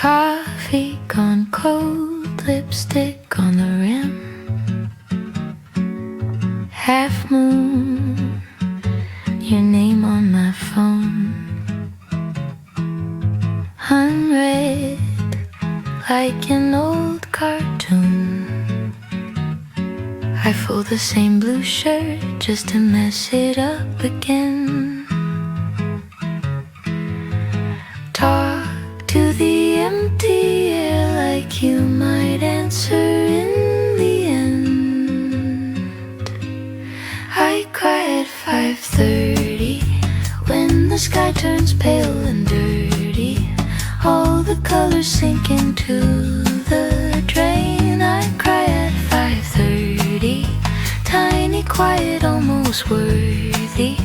Coffee gone cold, lipstick on the rim. Half moon, your name on my phone. Unread, like an old cartoon. I fold the same blue shirt just to mess it up again. Talk to the empty air like you might answer in the end. I cry at 5:30 when the sky turns pale and dirty. All the colors sink into the drain. I cry at 5:30, tiny, quiet, almost worthy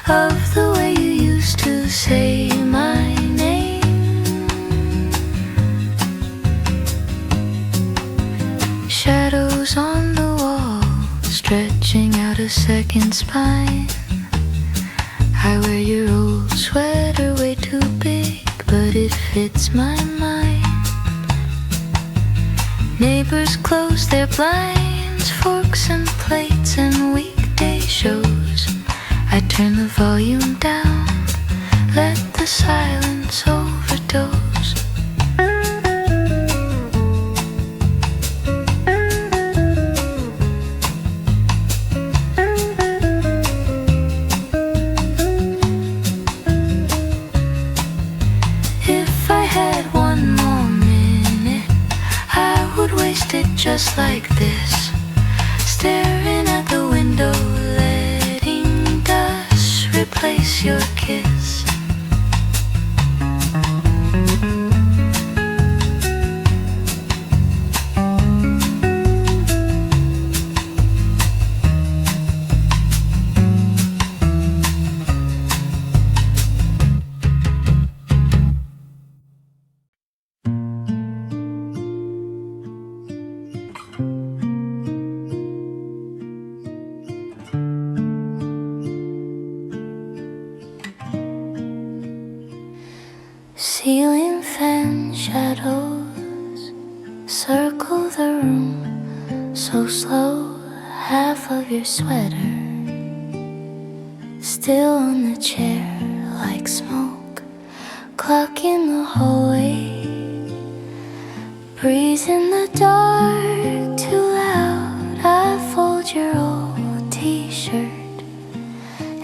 of the way you used to say my name. Shadows on the wall, stretching out a second spine. I wear your old sweater way too big, but it fits my mind. Neighbors close their blinds, forks and plates and weekday shows. I turn the volume down, let the silence overdose. If I had one more minute, I would waste it just like this, staring at the window, letting dust replace your kiss. Ceiling fan shadows circle the room so slow. Half of your sweater still on the chair like smoke. Clock in the hallway, breeze in the dark too loud. I fold your old t-shirt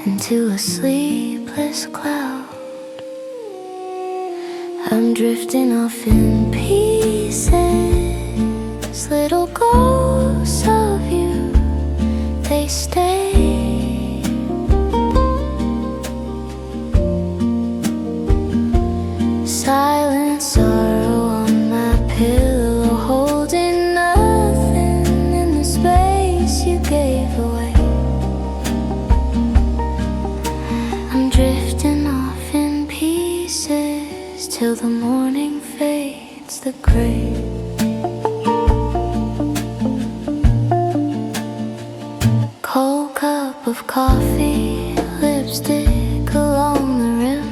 into a sleepless cloud. I'm drifting off in pieces, little ghosts of you, they stay. Silent sorrow on my pillow, holding nothing in the space you gave away. I'm drifting off in pieces till the morning fades the gray. Cold cup of coffee, lipstick along the rim.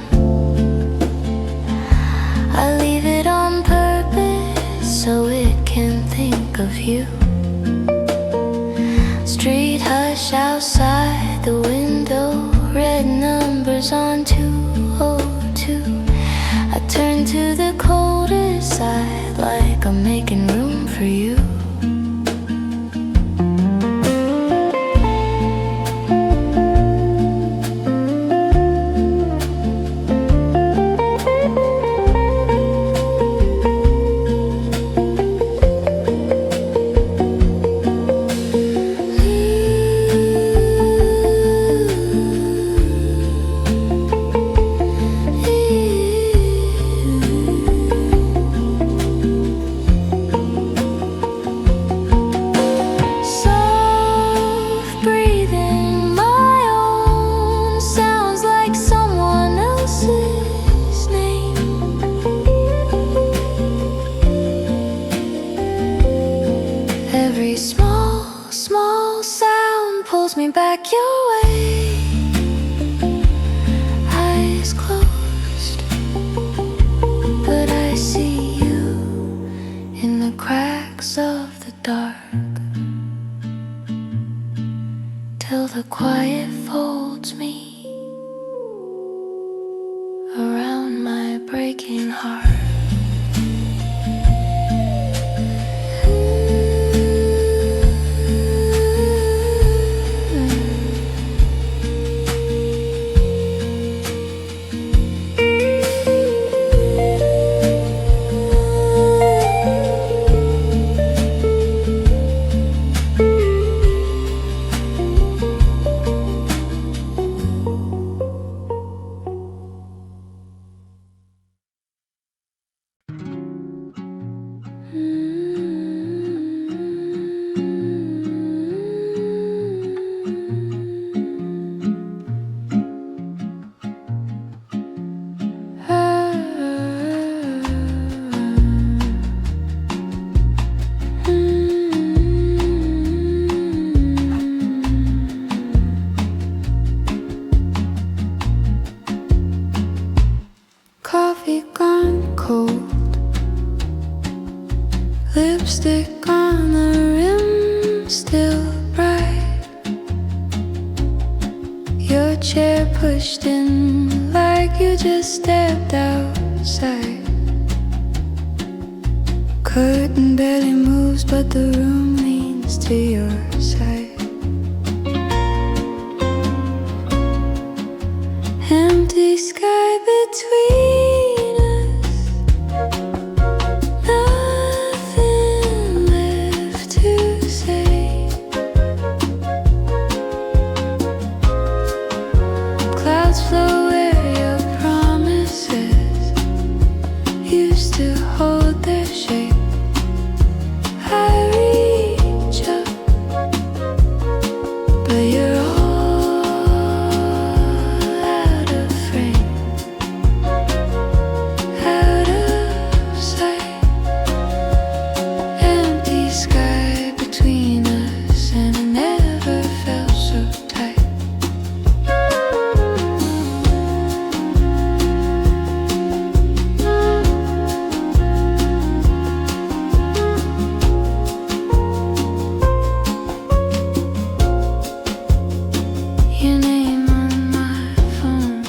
I leave it on purpose so it can think of you. Street hush outside the window, red numbers on 202. I turn to the colder side like I'm making room for you. Back your way, eyes closed, but I see you. Lipstick on the rim, still bright. Your chair pushed in like you just stepped outside. Curtain barely moves, but the room leans to your side. Empty sky between us, nothing left to say. Clouds flow where your promises used to hold their shape. I reach up, but you're all out of frame, out of sight. Empty sky between us, and it never felt so tight. Your name on my phone,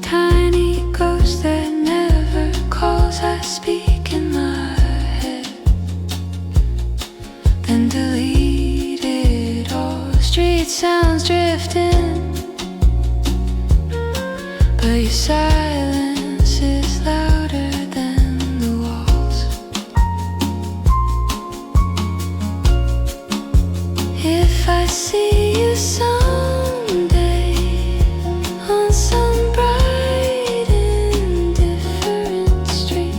tiny ghost that never calls. I speak in my head, then delete it all. Street sounds drifting, but your silence is louder than the walls. If I see you someday on some bright and different street,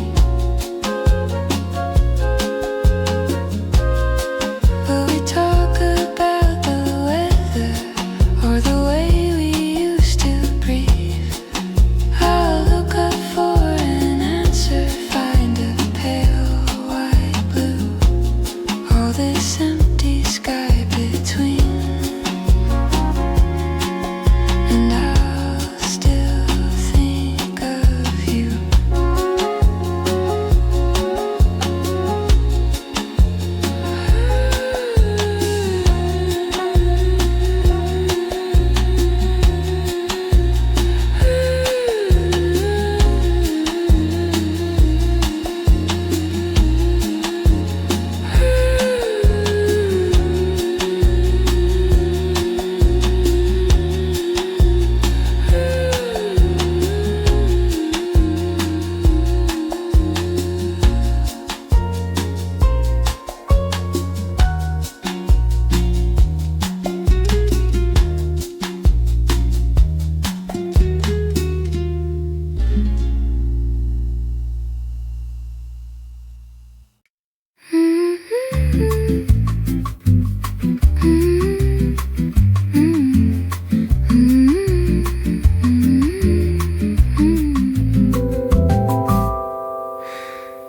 will we talk about the weather or the way we used to breathe? I'll look up for an answer, find a pale white blue. All this empty sky between, and I'll still think of you.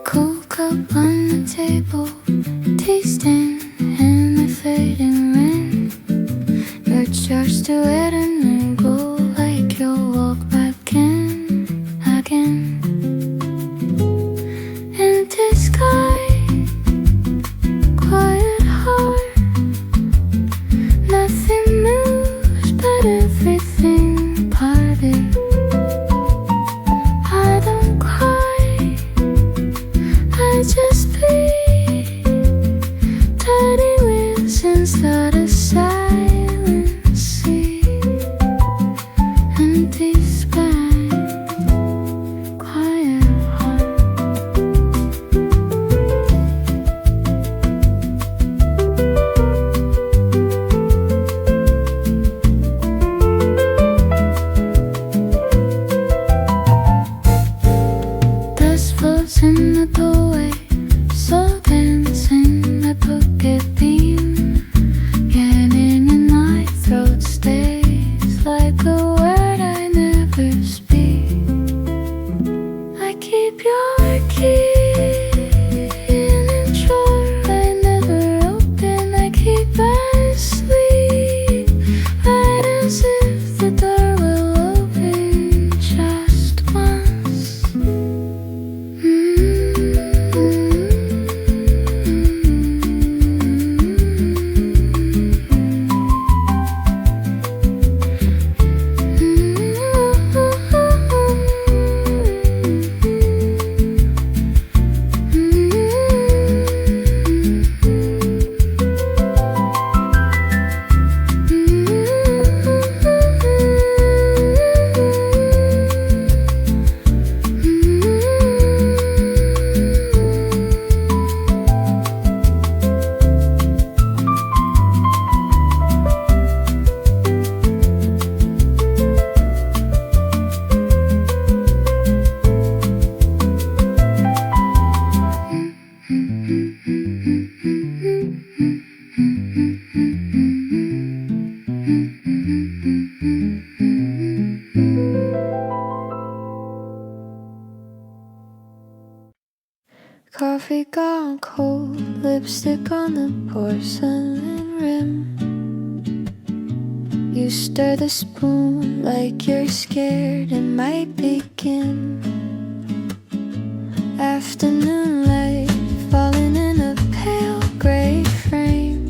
Cool cup on the table, tasting and the fading rain. Your charge to it and then go like you'll walk back in again. Empty sky, quiet heart. Nothing moves, but everything parted. I don't cry, I just bleed. Tiny whistles, not a silent sea. Coffee gone cold, lipstick on the porcelain rim. You stir the spoon like you're scared it might begin. Afternoon light falling in a pale gray frame.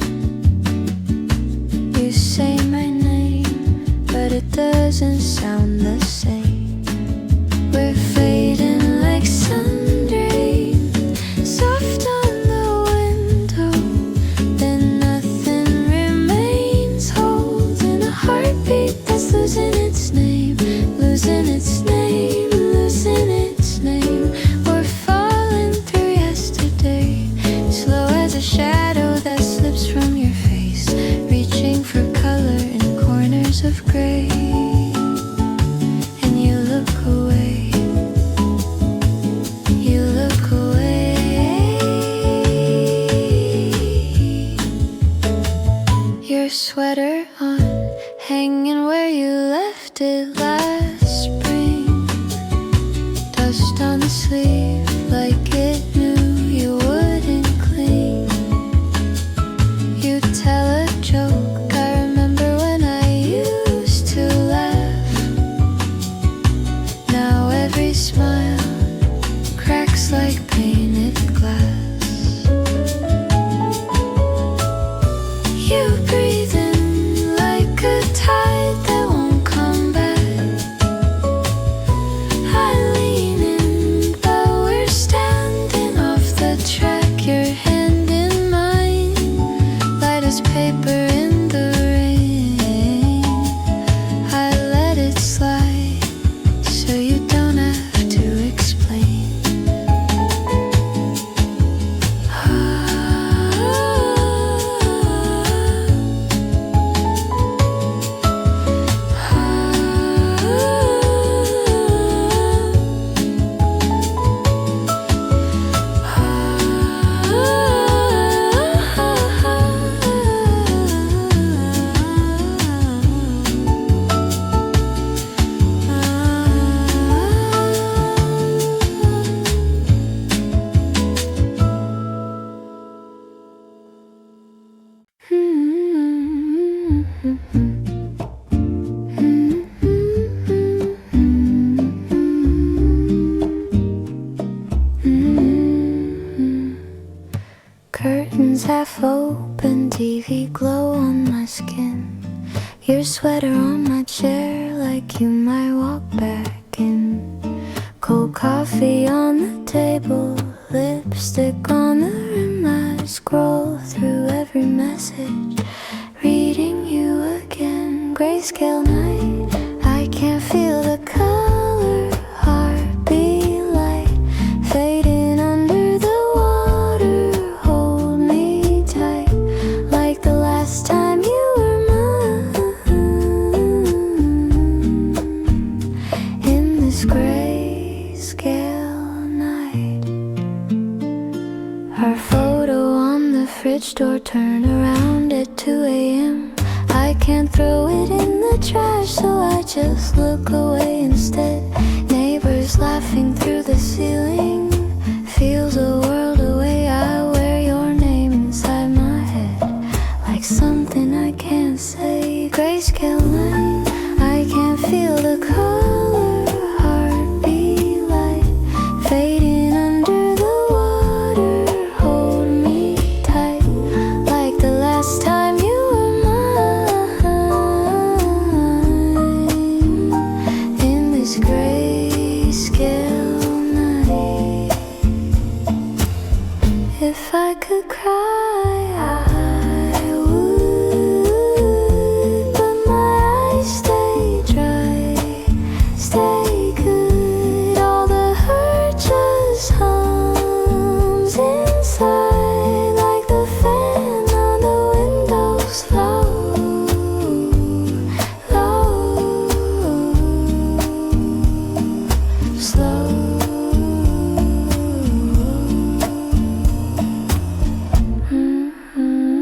You say my name, but it doesn't sound the same. We're fading like sun drain, soft on the window. Then nothing remains, holding a heartbeat that's losing its name, losing its name, losing its name. We're falling through yesterday, slow as a shadow that slips from your face, reaching for color in corners of gray. And you look away, you look away. Your sweater on, hanging where you left it last spring. Dust on the sleeve like it knew you wouldn't clean. You tell a joke, I remember when I used to laugh. Now every smile cracks like painted glass. You breathe in like a tide that won't come back. I lean in, but we're standing off the track. Your hand in mine, light as paper in the rain. I let it slide, so you don't have to explain. Curtains half open, TV glow on my skin. Your sweater on my chair, like you might walk back in. Cold coffee on the table, lipstick on the rim. I scroll through every message, reading you again. Grayscale night, I can't feel the color. Heartbeat light, fading under the water. Hold me tight, like the last time you were mine. In this grayscale night, our photo on the fridge door, turn around at 2 a.m. I can't throw it in the trash, so I just look away instead. Neighbors laughing through the ceiling, feels a world away. I wear your name inside my head, like something I can't say. Grayscale night, I can't feel the color. Heartbeat light, fading under the water. Hold me tight, like the last time you were mine. In this grayscale night, if I could cry, I would, but my eyes stay dry, stay good. All the hurt just hums inside, like the fan on the windows, low, low, slow. Mm-hmm.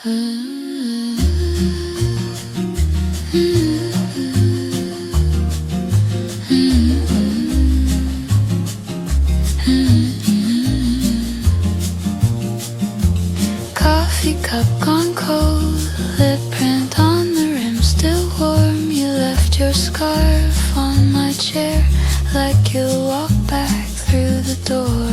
Coffee cup gone cold, lip print on the rim still warm. You left your scarf on my chair like you'll walk back through the door.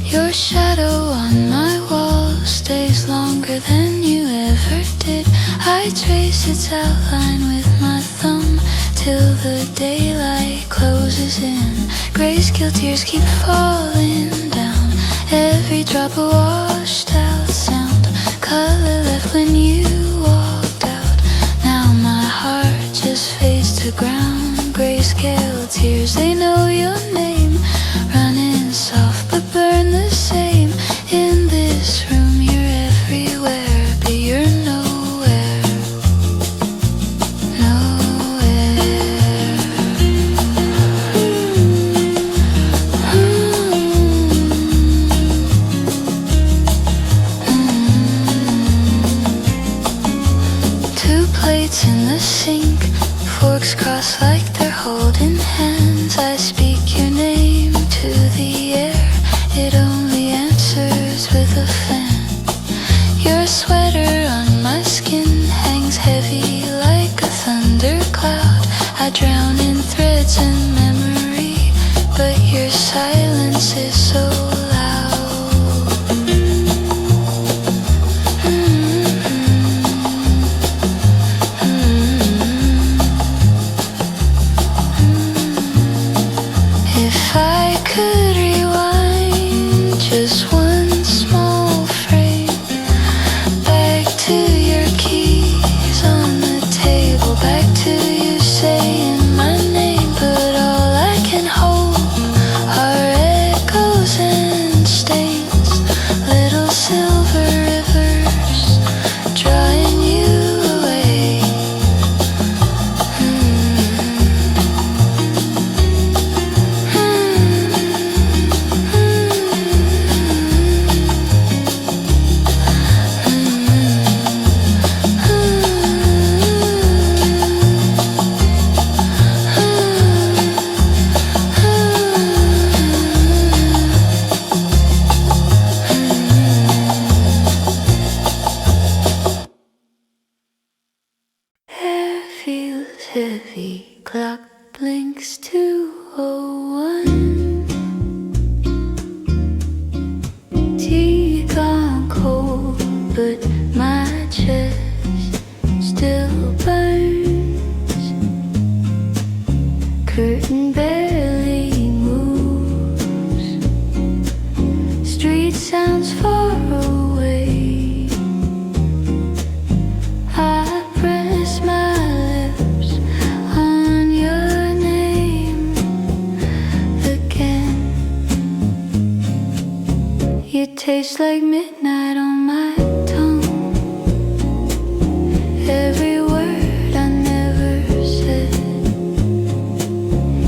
Your shadow on my wall stays longer than you ever did. I trace its outline with my thumb till the daylight closes in. Grayscale tears keep falling down, every drop a washed out sound. Color left when you walked out, now my heart just fades to ground. Grayscale tears, they know your name, running soft but burn the same. In this room you're everywhere, but you're nowhere, nowhere. Two plates in the sink, forks crossed like they're holding hands. I speak your name to the air, it only answers with a fan. Your sweater on my skin hangs heavy like a thundercloud. I drown in threads and memory, but your silence is so loud. If I could rewind just one small frame, back to your keys on the table, back to you saying my name, but all I can hold are echoes and stains, little silver rivers drawing you away. Air feels heavy, clock blinks 2:01. Tea gone cold, but my chest still burns. Curtain barely moves, street sounds far away. I press my lips on your name again. You taste like midnight on my tongue, every word I never said,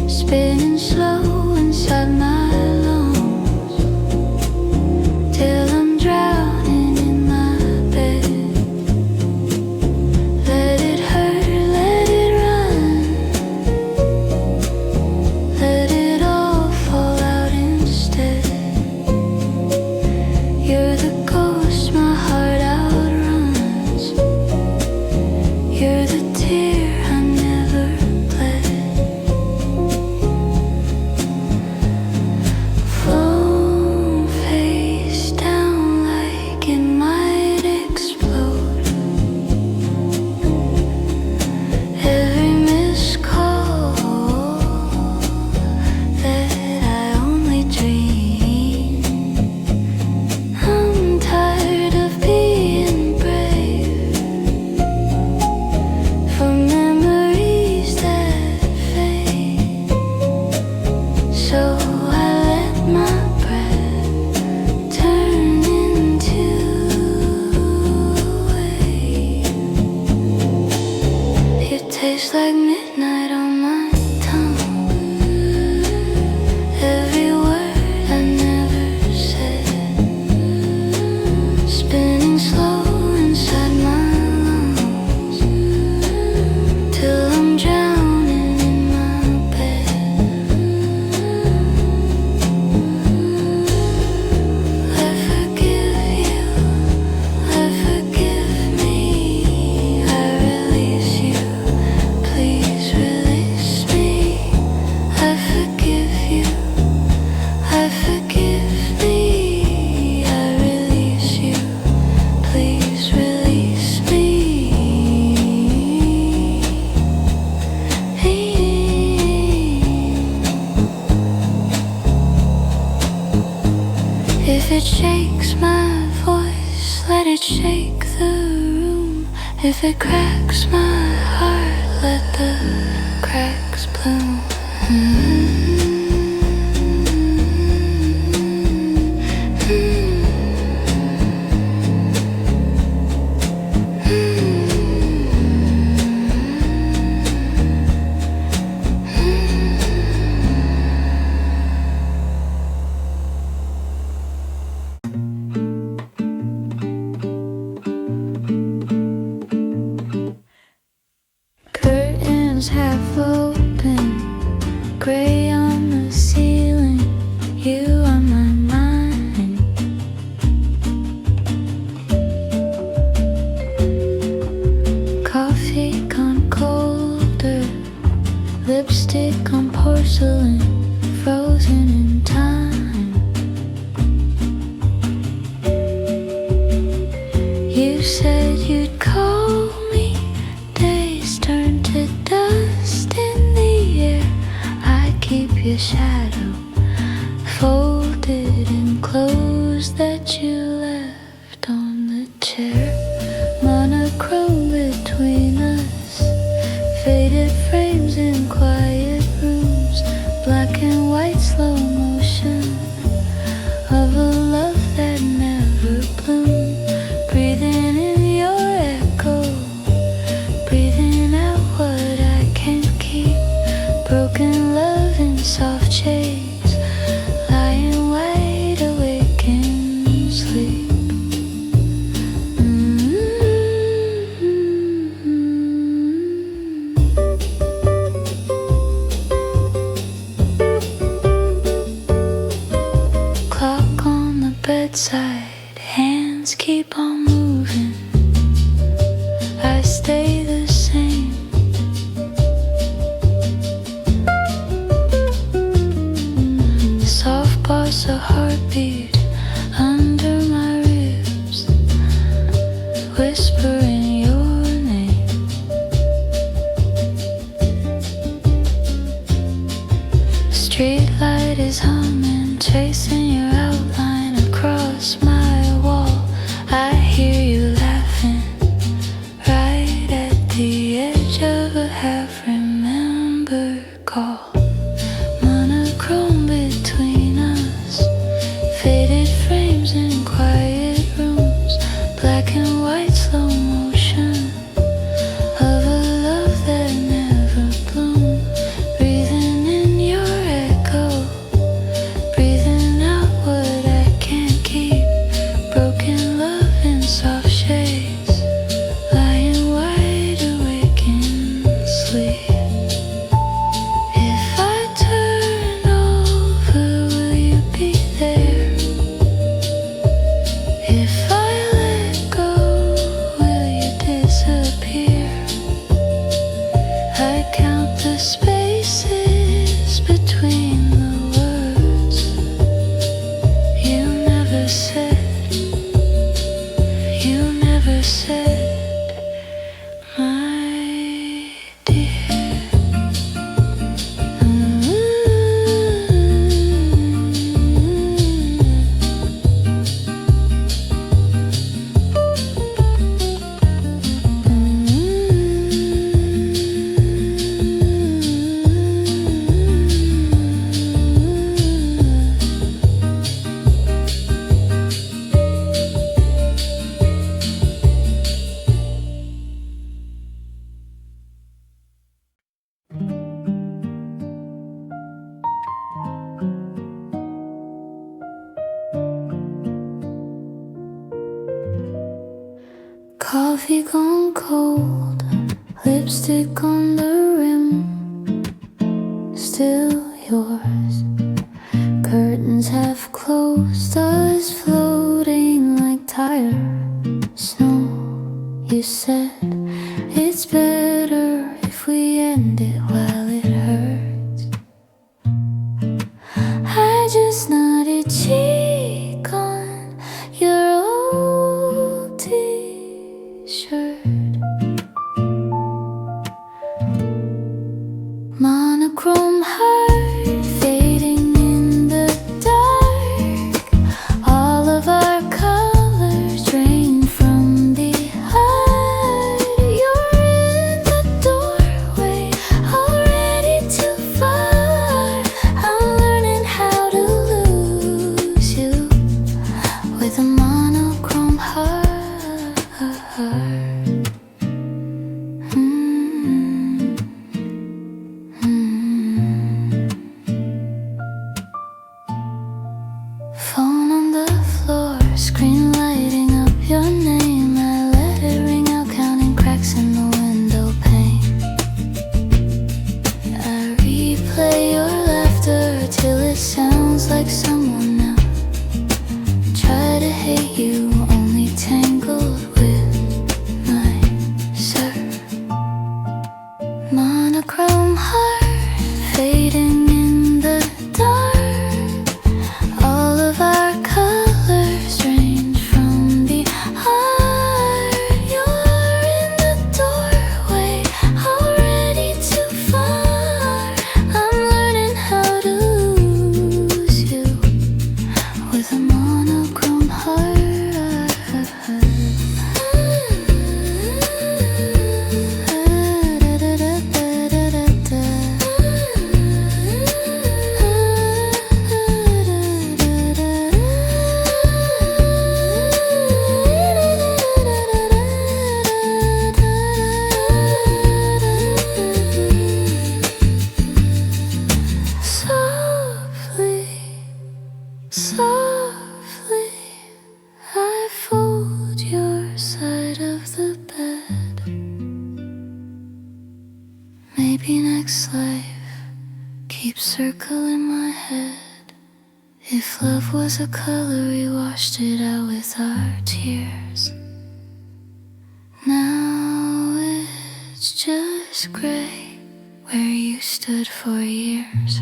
spinning slow inside my lungs, till I'm drowning in my bed. Let it hurt, let it run, let it all fall out instead. You're it shake the room. If it cracks my heart, let the cracks bloom. Curtains half open, gray on the ceiling, you on my mind. Coffee gone colder, lipstick on porcelain, frozen in time. You said you'd call me, days turn to dust in the air. I keep your shadow folded in clothes that you left on the chair. Monochrome between us, faded frames in quiet rooms, black and white slow motion of a love that never bloomed. Breathing in your echo, breathing out what I can't keep. Broken love in soft shades, lying wide awake in sleep. Clock on the bedside, hands keep on moving. I stay the same. Soft Porcelain Heartbeat under my ribs, whispering your name. Street light is humming, tracing your outline across my wall. I hear you laughing right at the edge of a half-remembered call. Monochrome between us, faded frames in quiet rooms, black and white slow motion of a love that never bloomed. Breathing in your echo, breathing out what I can't keep. Broken love in soft shades, lying wide awake in sleep. If I turn over, will you be there? If I let go, will you disappear? I count the spaces between the words you never said, my dear. Coffee gone cold, lipstick on the rim, still yours. Curtains half closed, us floating like tired snow. You said it's better if we end it while it hurts. I just nodded cheek on your old t-shirt. Monochrome heart fading in the dark. All of our colors drained from next life keeps circling my head. If love was a color, we washed it out with our tears. Now it's just gray where you stood for years.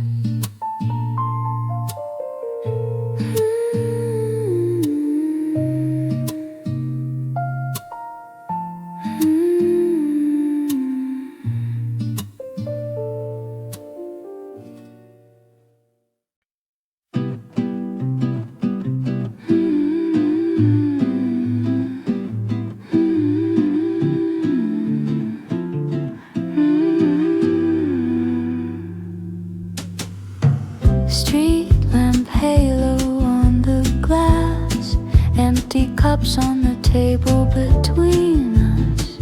Street lamp halo on the glass, empty cups on the table between us.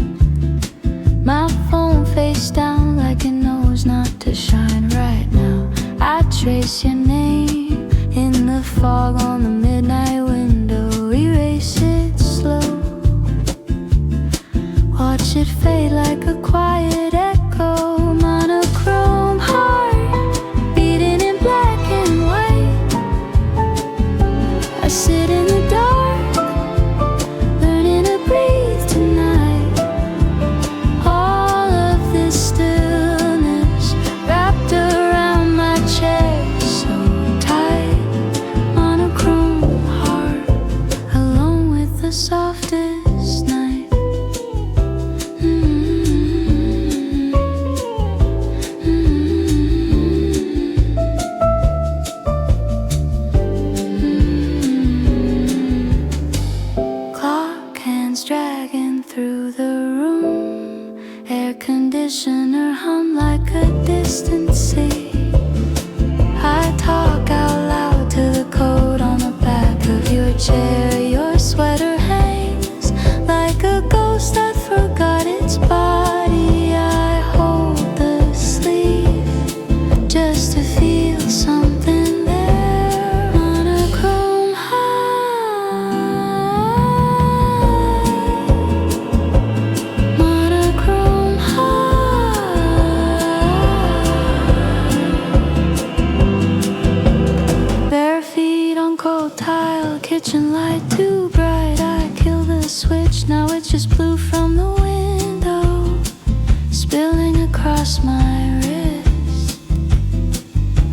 My phone face down like it knows not to shine right now. I trace your name in the fog on the midnight window. Erase it slow, watch it fade like a quiet echo. Monochrome heart beating in black and white. I sit in the dark, learning to breathe tonight. All of this stillness wrapped around my chest so tight. Monochrome heart, alone with the softest night. Clock hands dragging through the room, air conditioner hum like a distant sea. I talk out loud to the code on the back of your chair. Your sweater hangs like a ghost that forgot its body. I hold the sleeve just to feel something there. Monochrome heart, monochrome heart. Bare feet on cold tile, kitchen light too bright. I kill the switch, now it's just blue from the window, spilling across my wrist.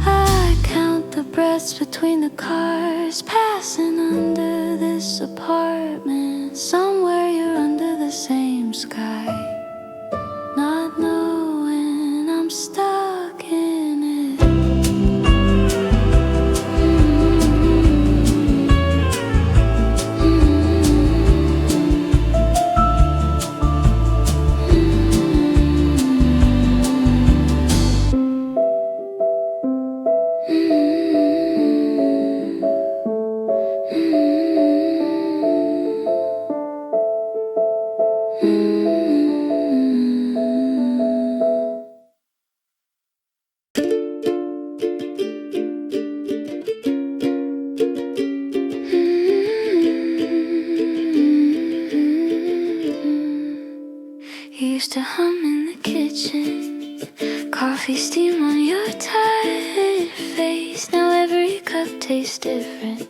I count the breaths between the cars passing under this apartment. Somewhere you're under the same sky, not knowing I'm stuck in it. You used to hum in the kitchen, coffee steam on your tired face. Now every cup tastes different.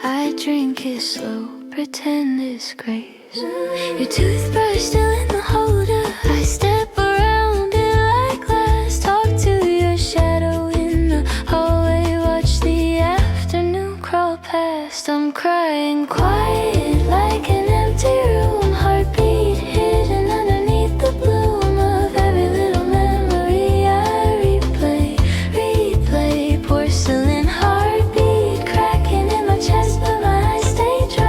I drink it slow, pretend it's grace. Your toothbrush still in the holder. I step around it like glass. Talk to your shadow in the hallway. Watch the afternoon crawl past. I'm crying quiet like an empty room. Heartbeat hidden underneath the bloom of every little memory I replay, replay. Porcelain heartbeat cracking in my chest, but my eyes stay dry.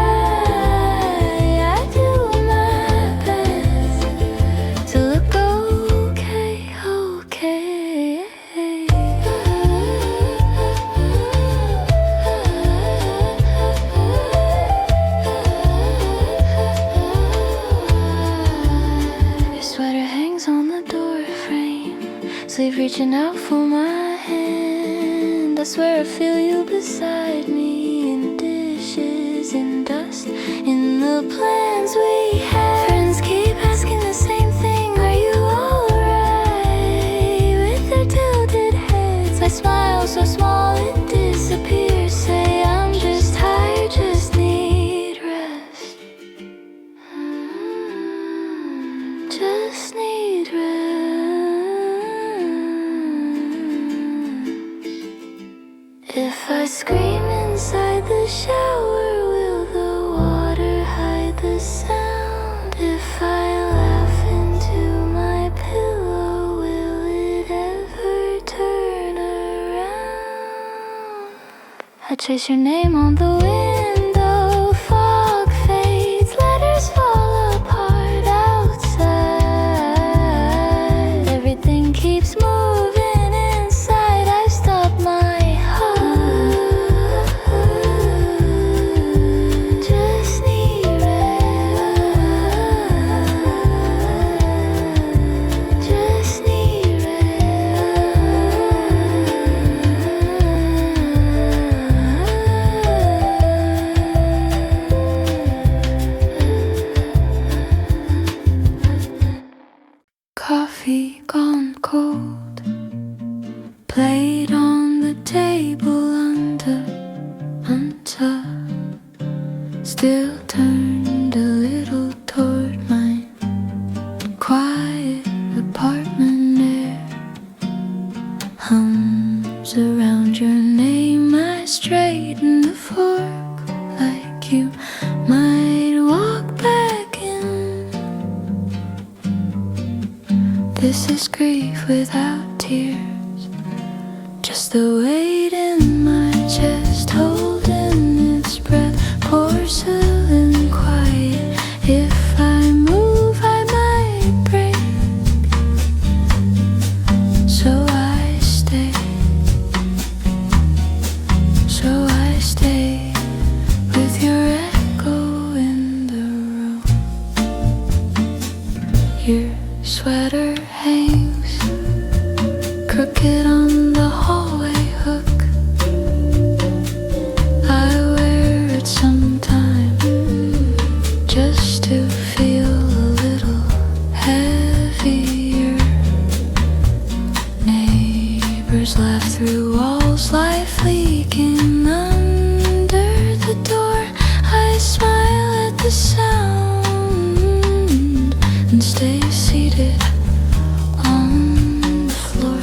I do my best to look okay, okay. Your sweater hangs on the door frame, sleeve reaching out for my hand. I swear I feel you beside me in dishes, in dust, in the plans we had. Friends keep asking the same thing, are you alright? just need rest. If I scream inside the shower, will the water hide the sound? If I laugh into my pillow, will it ever turn around? I trace your name on the window, fog fades, letters fall apart outside. Everything keeps moving inside, I stop my heart. Just need rest. Just need coffee gone cold, plate on the table untucked, still turned a little toward mine. Quiet apartment air hums around your name. I straighten the fork like you might walk back in. This is grief without tears, just the weight in my chest holding its breath. Porcelain quiet, if I move I might break. So I stay with your echo in the room. Your sweater hangs crooked on the hallway hook. I wear it sometime just to feel a little heavier. Neighbors laugh through walls, life leaking under the door. I smile at the sound and stay seated on the floor.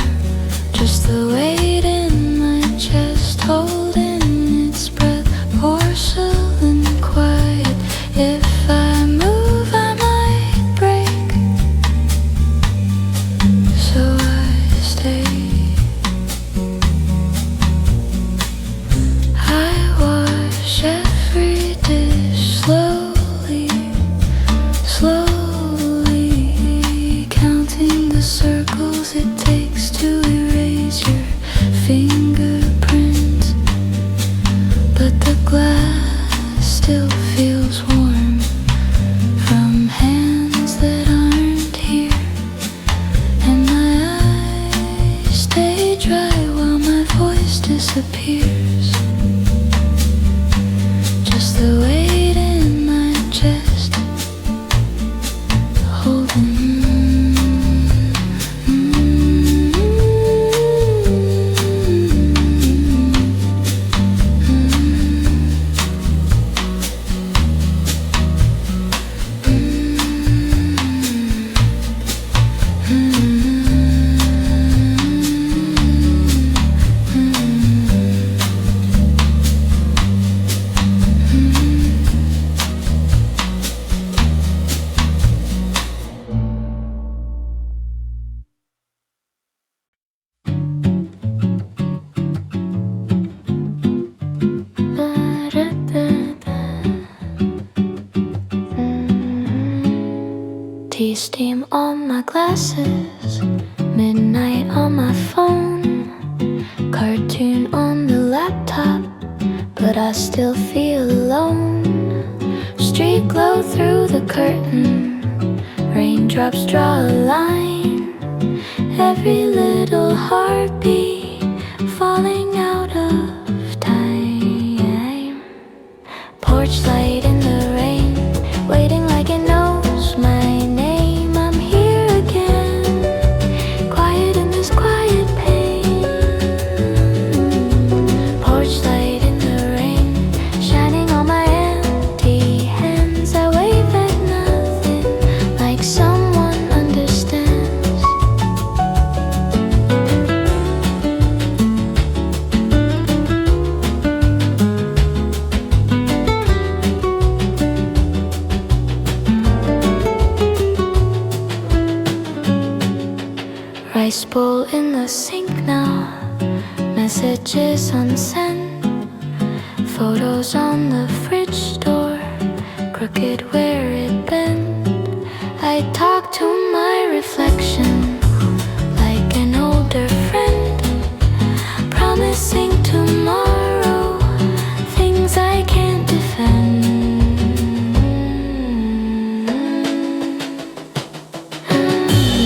Just the weight in my chest holding its breath. Porcelain quiet, if I move I might break. So I stay. I wash every dish slowly, slowly, counting the circles it takes to erase your fingerprints. But the glass still feels warm from hands that aren't here, and my eyes stay dry while my voice disappears. Just the weight in my chest holding. Tea steam on my glasses, midnight on my phone, cartoon on the laptop, but I still feel alone. Street glow through the curtain, raindrops draw a line. Every little heartbeat falling out of time. Porch light in the rain, waiting like it knows my name. I'm here again, quiet in this quiet pain. Porch light in the rain, shining on my empty hands. I wave at nothing, like someone understands. Ice bowl in the sink now, messages unsent, photos on the fridge door, crooked where it bent. I talk to my reflection like an older friend, promising tomorrow things I can't defend.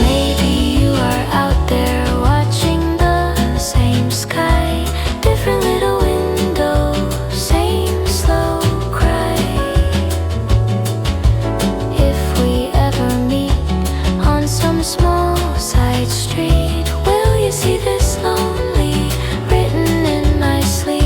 Maybe you are out there watching the same sky, different little window, same slow cry. If we ever meet on some small side street, will you see this lonely written in my sleep?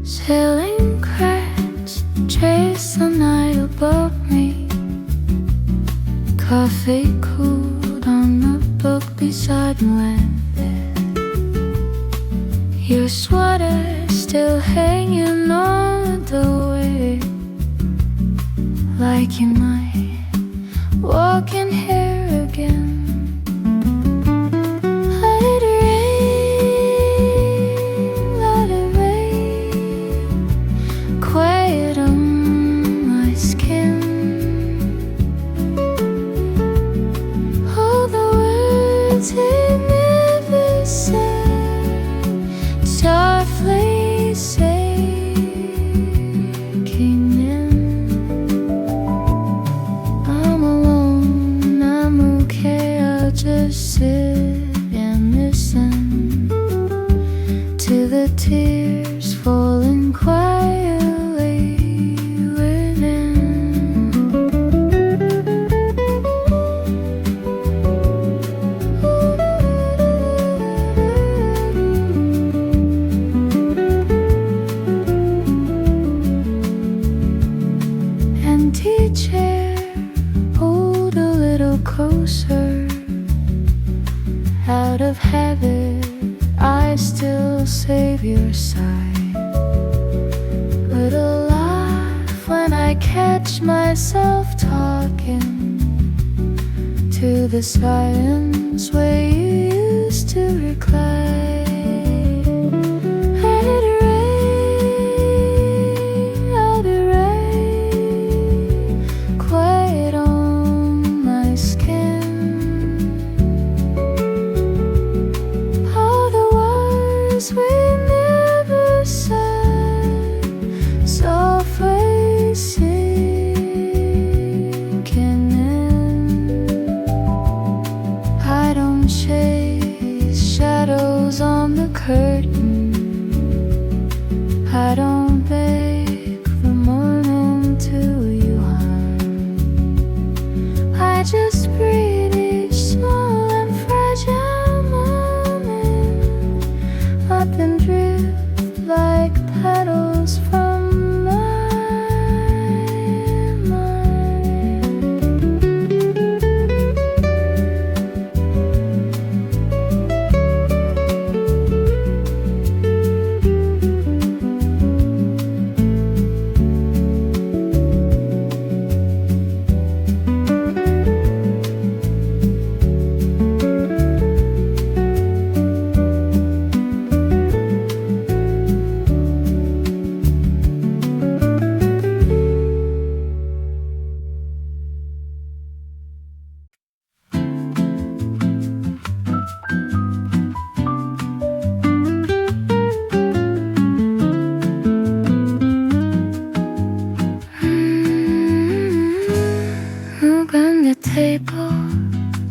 Sailing cracks chase the night above me. Coffee cooled on the book beside my bed. Your sweater still hanging on the doorway, like you might walk in here again. Let it rain, quiet on my skin. All the words it never said, softly sinking in. I'm alone, I'm okay, I'll just sit and listen to the tears falling quietly within. Empty chair, hold a little closer. Out of habit, I still save your side. Little laugh when I catch myself talking to the silence where you used to recline. Let it rain, I'll be right, quiet on my skin. All the words we never said, softly sinking in. I don't chase shadows on the curtain, I don't beg the morning to you harm. I just breathe each small and fragile moment up and drift like petals from my mind.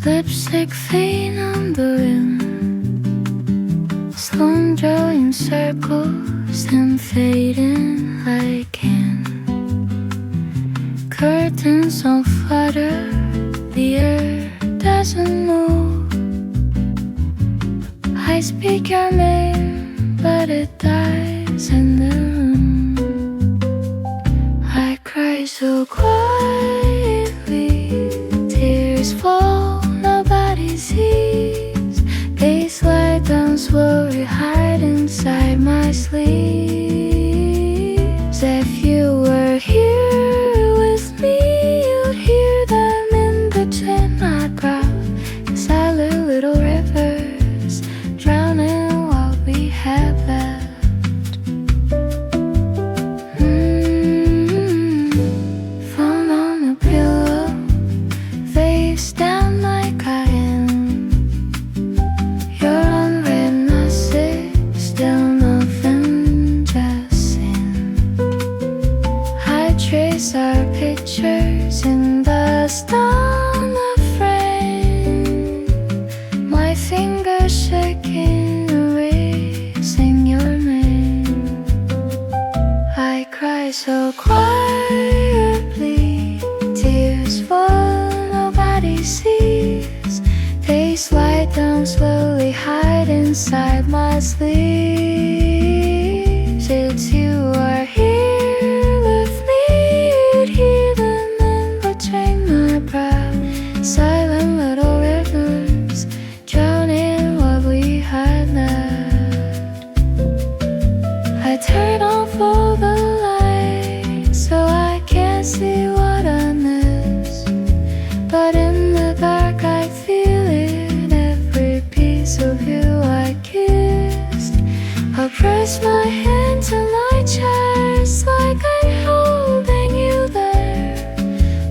lipstick vein on the rim, phone drawing circles and fading like can. Curtains don't flutter, the earth doesn't move. I speak your name, but it dies in the room. I cry so quietly, tears fall, nobody sees. They slide down slowly, hide inside my sleeves. If you were here with me, you'd hear them in between my brow. Silent little rivers, drowning what we have left. Phone on the pillow, face down like I am. Your unread message, still nothing, just sin. I trace our pictures in the stone of frame. My fingers shaking, erasing your name. I cry so quietly, tears fall, nobody sees. They slide down slowly, hide inside my sleeves. It's you are here with me, you'd hear them in between my brow. Silent little rivers, drowning what we had left. I turn off all the lights so I can't see what I miss. But in the dark I feel it, every piece of you I kissed. I press my hand to my chest like I'm holding you there.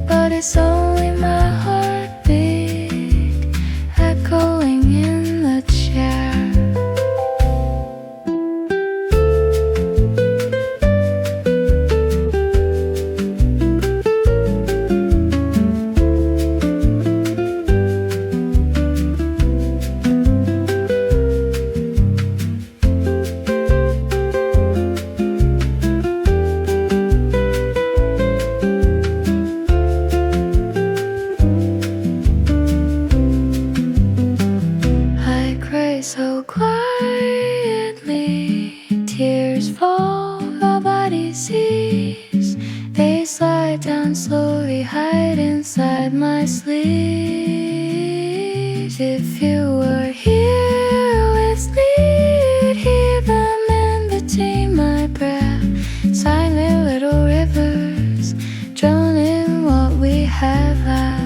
But it's only my heartbeat echoing in the chair. I cry so quietly, tears fall, nobody sees. They slide down slowly, hide inside my sleeves. If you were here with me, you'd hear them in between my breath. Silent little rivers, drowning what we have left.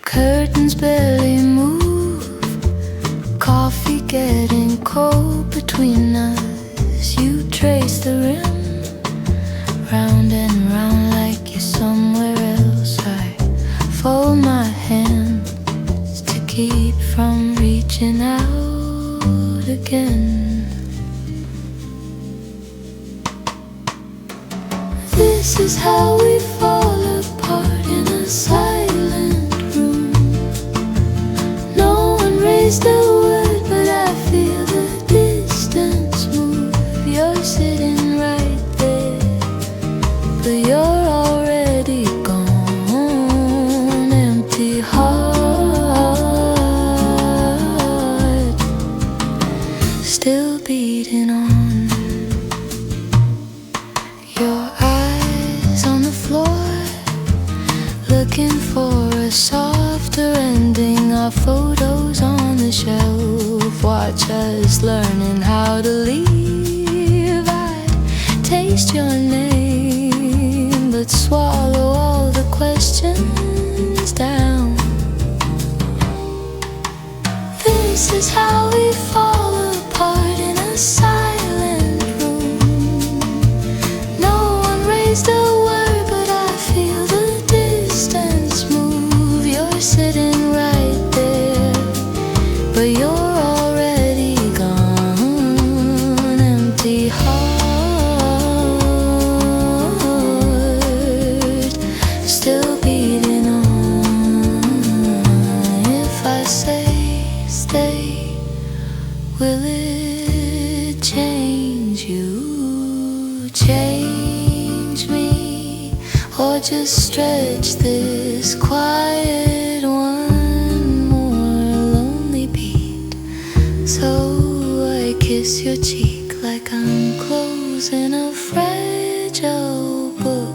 Curtains barely move, coffee getting cold between us. You trace the rim, round and round like you're somewhere else. I fold my hands to keep from reaching out again. This is how we fall apart in a silent room. No one raised a word, but I feel the distance move. You're sitting right there, but you're already gone. Empty heart, still beating on. Your eyes on the floor, looking for a softer ending. Our photos on the shelf, watch us learning how to leave. I taste your name, but swallow all the questions down. This is how I say stay, will it change you? Change me, or just stretch this quiet one more lonely beat? So I kiss your cheek like I'm closing a fragile book.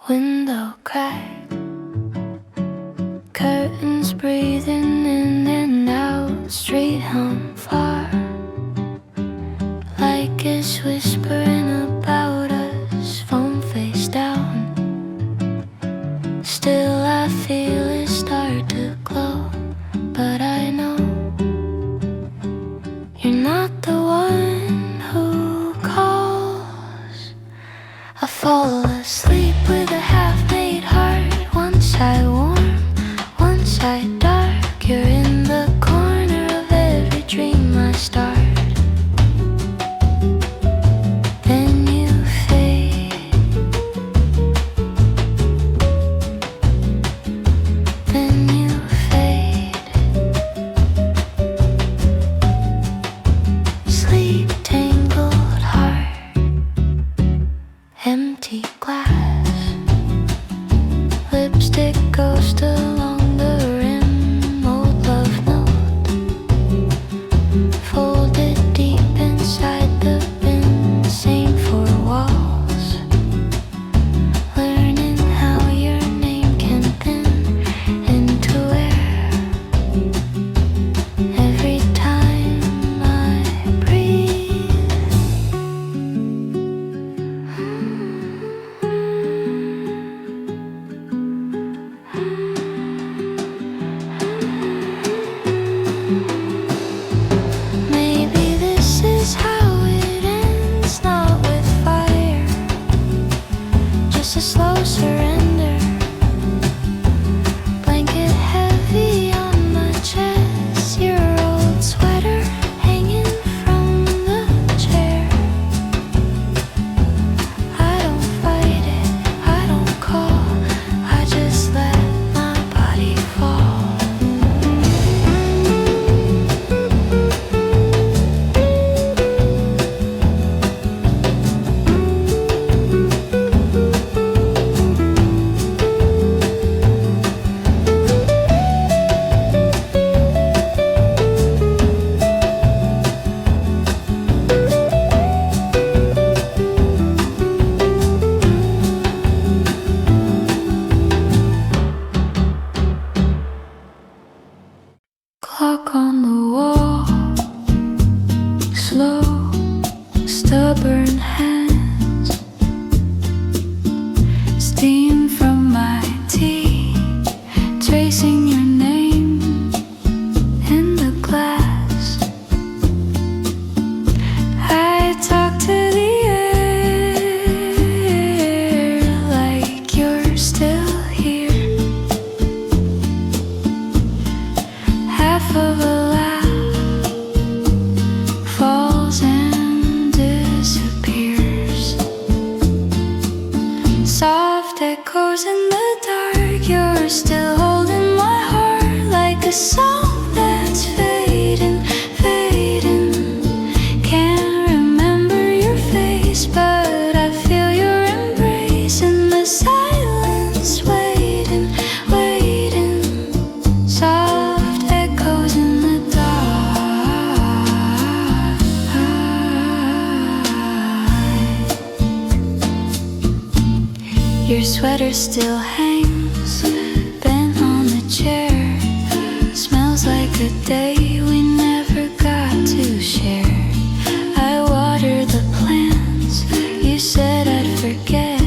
Window crack, curtains breathing in and out, street hum far, like it's whispering about us, phone face down. Still I feel it start to glow, but I know you're not the one who calls. I fall asleep with a half-made heart, one side warm, one side dark. You're in the corner of every dream I start. Then you fade, then you fade. Sleep-tangled heart, empty glass, lipstick ghost along the rim, old love note, folded deep inside the bin, same four walls, learning how your name can pin into air every time I breathe. Maybe this is how it ends, not with fire, just a slow surrender. Blanket heavy on my chest, your old sweater hanging from the chair. I don't fight it, I don't call, I just let my body fall. Clock on the wall, slow, stubborn hands, steam from my tea, tracing your name in the glass. I talk to the air like you're still here. Half of a laugh falls and disappears. Soft echoes in the dark, you're still holding my heart like a song that's fading, fading. Can't remember your face, but I feel your embrace in the silence, waiting, waiting. Soft echoes in the dark. Your sweater still hangs, bent on the chair. Smells like a day we never got to share. I water the plants, you said I'd forget.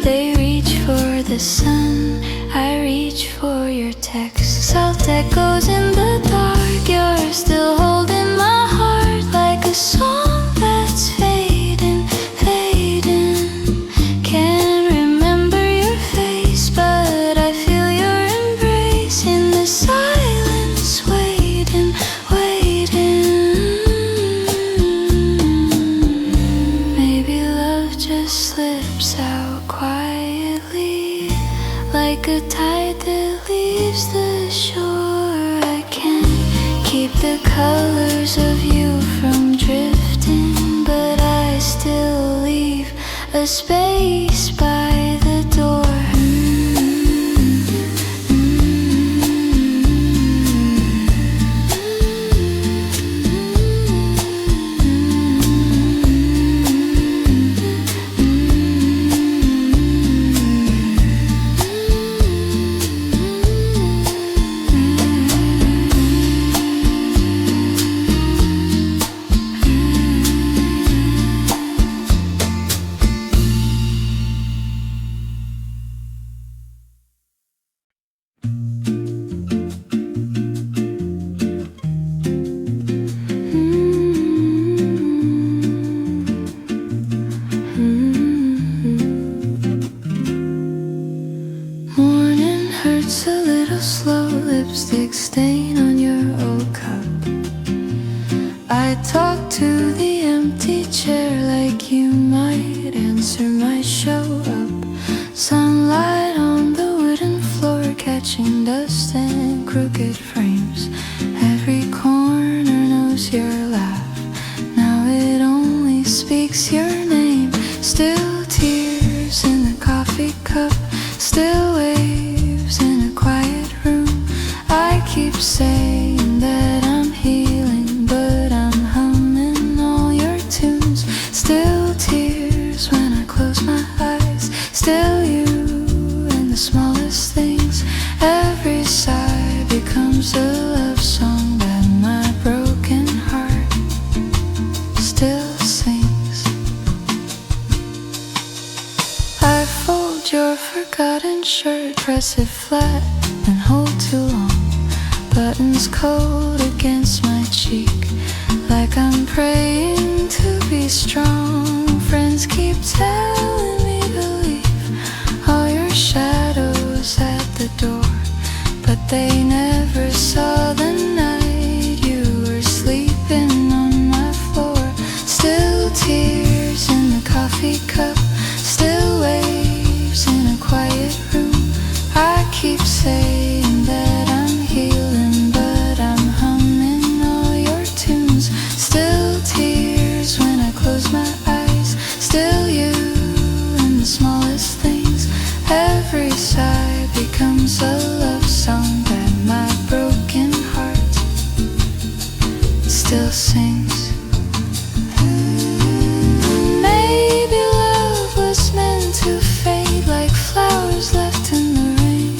They reach for the sun, I reach for your text. Soft echoes in the dark. like you're still holding my heart, like a song that's fading, fading. Can't remember your face, but I feel your embrace in the silence, waiting, waiting. Maybe love just slips out quietly, like a tide that leaves the shore. I can't keep the colors of you from drifting, but I still leave a space by the door. Morning hurts a little slow, lipstick stain on your old cup. I talk to the empty chair like you might answer my show up. Sunlight on the wooden floor, catching dust and crooked frames. Every corner knows your laugh, now it only speaks your name. Still tears in the coffee cup, still waves in a quiet room. I keep saying that I'm healing, but I'm humming all your tunes. Still tears when I close my eyes, still you in the smallest things. Every sigh becomes a love song that my broken heart still sings. I fold your forgotten shirt, press it flat and hold too long. Buttons cold against my cheek, like I'm praying to be strong. Friends keep telling me to leave all your shadows at the door, but they never saw the night you were sleeping on my floor. Still tears in the coffee cup, still waves in a quiet room. I keep saying that I'm healing, but I'm humming all your tunes. Still tears when I close my eyes, still you in the smallest things. Every sigh becomes a love song that my broken heart still sings. Maybe love was meant to fade like flowers left in the rain.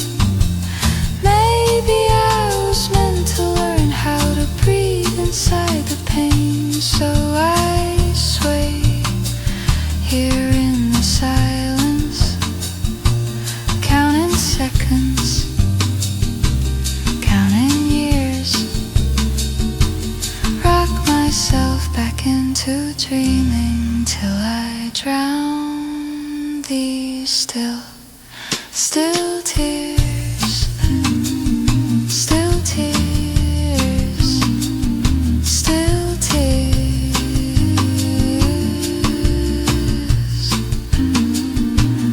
Maybe I was meant to learn how to breathe inside the pain. So I sway here in the silence, counting seconds, counting years. Rock myself back into dreaming till I drown these still tears, still tears, still tears,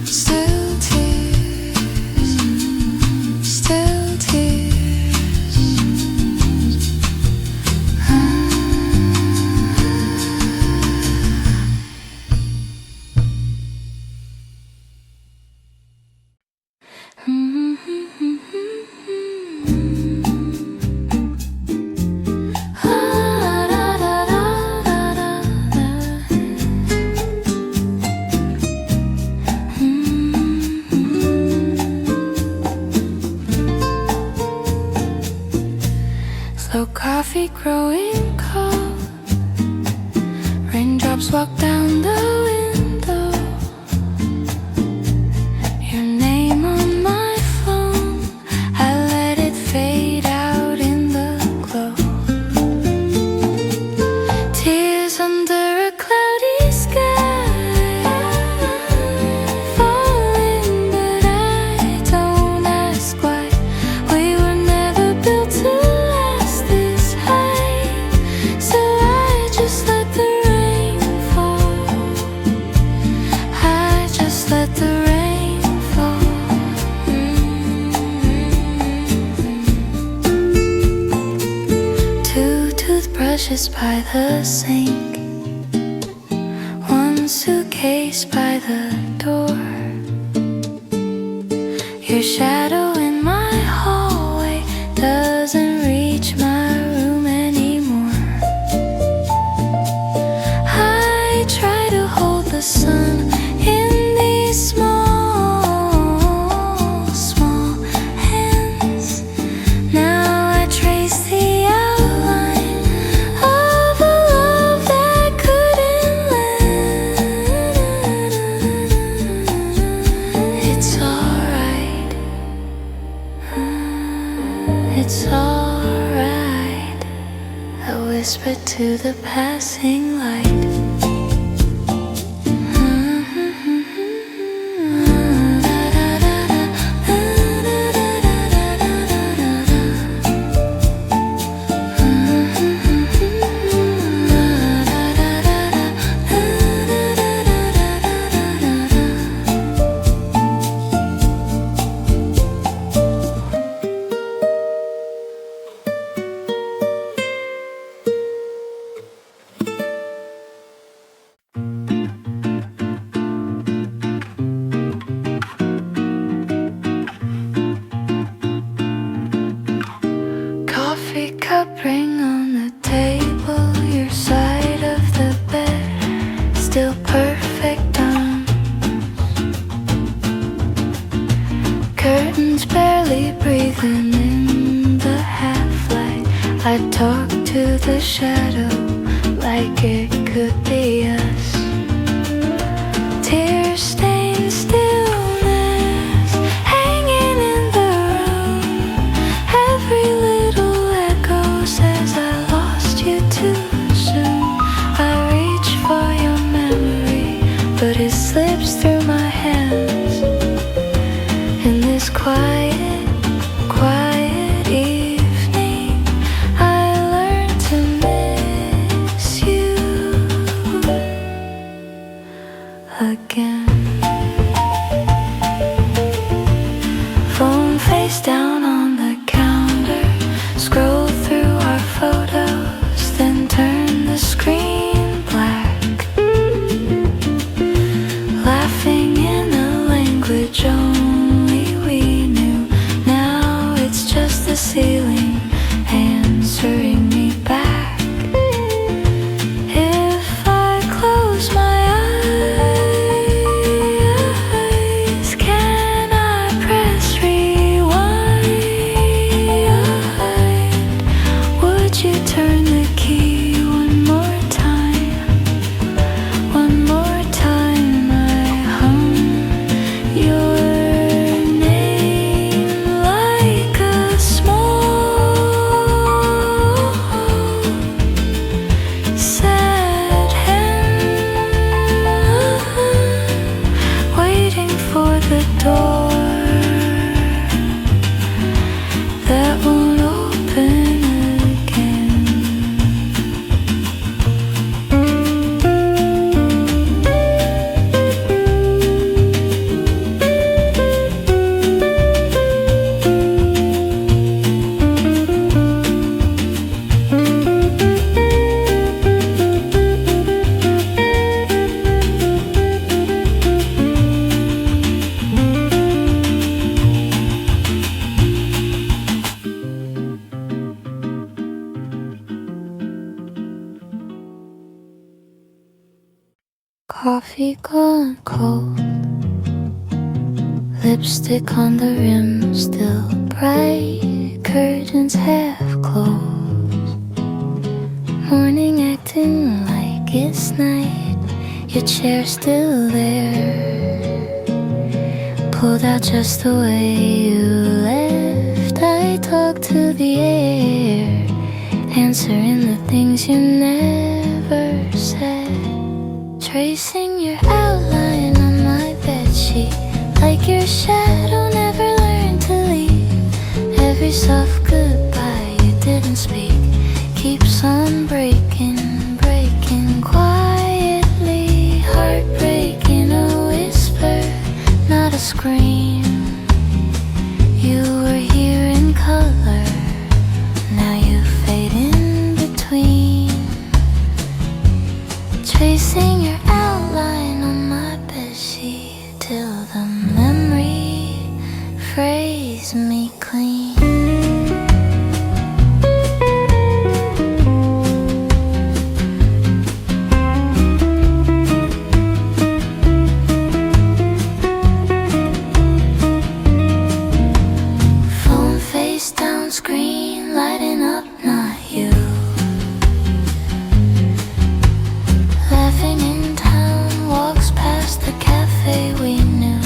still tears, still tears. Slow coffee growing cold, raindrops walk down the window. Your name on my phone, I let it fade out in the glow. brushes by the sink, one suitcase by the door. Your shadow in my hallway doesn't reach my room anymore. I try to hold the sun in these small, small hands. Now I trace the outline of a love that couldn't land. It's alright, it's alright, I whispered to the passing light. Coffee cup ring on the table, your side of the bed, still perfect on. Curtains barely breathing in the half-light. I talk to the shadow like it could be us. Tear-stained stillness hanging in the room. Every little echo says I lost you too soon. I reach for your memory, but it slips through my hands. In this quiet, quiet evening, I learn to miss you again. Phone face down on the counter, scroll through our photos, then turn the screen black. Laughing in a language only we knew. Now it's just the ceiling answering me back. If I close my eyes, can I press rewind? Would you turn the key one more time? One more time I hum your name like a small, sad hand, waiting for the door that won't open again. Coffee gone cold, lipstick on the rim still bright, curtains half closed. Morning acting like it's night, your chair still there, pulled out just the way you left. I talk to the air, answering the things you never said. Tracing your outline on my bedsheet, like your shadow never learned to leave. Every soft goodbye you didn't speak keeps on breaking, breaking quietly. Heartbreaking, a whisper, not a scream. You were here in color, now you fade in between. lighting up, not you. Laughing in town, walks past the cafe we knew.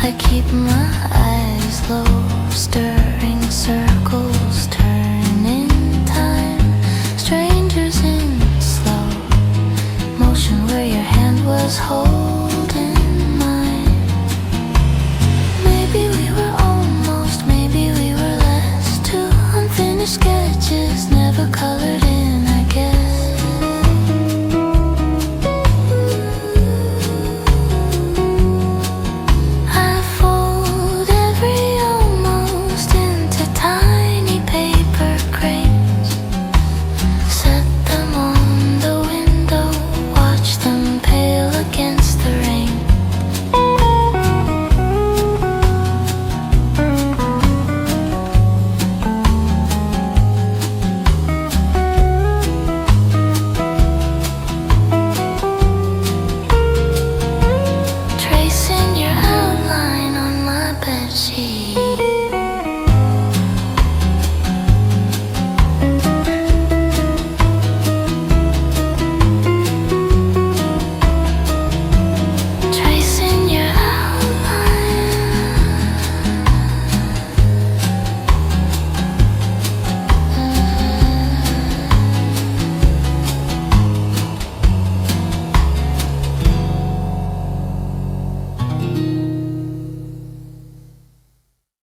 I keep my eyes low, stirring circles, turning time. Strangers in slow motion where your hand was holding mine. Maybe we were almost, maybe we were less. Two unfinished sketches never colored in.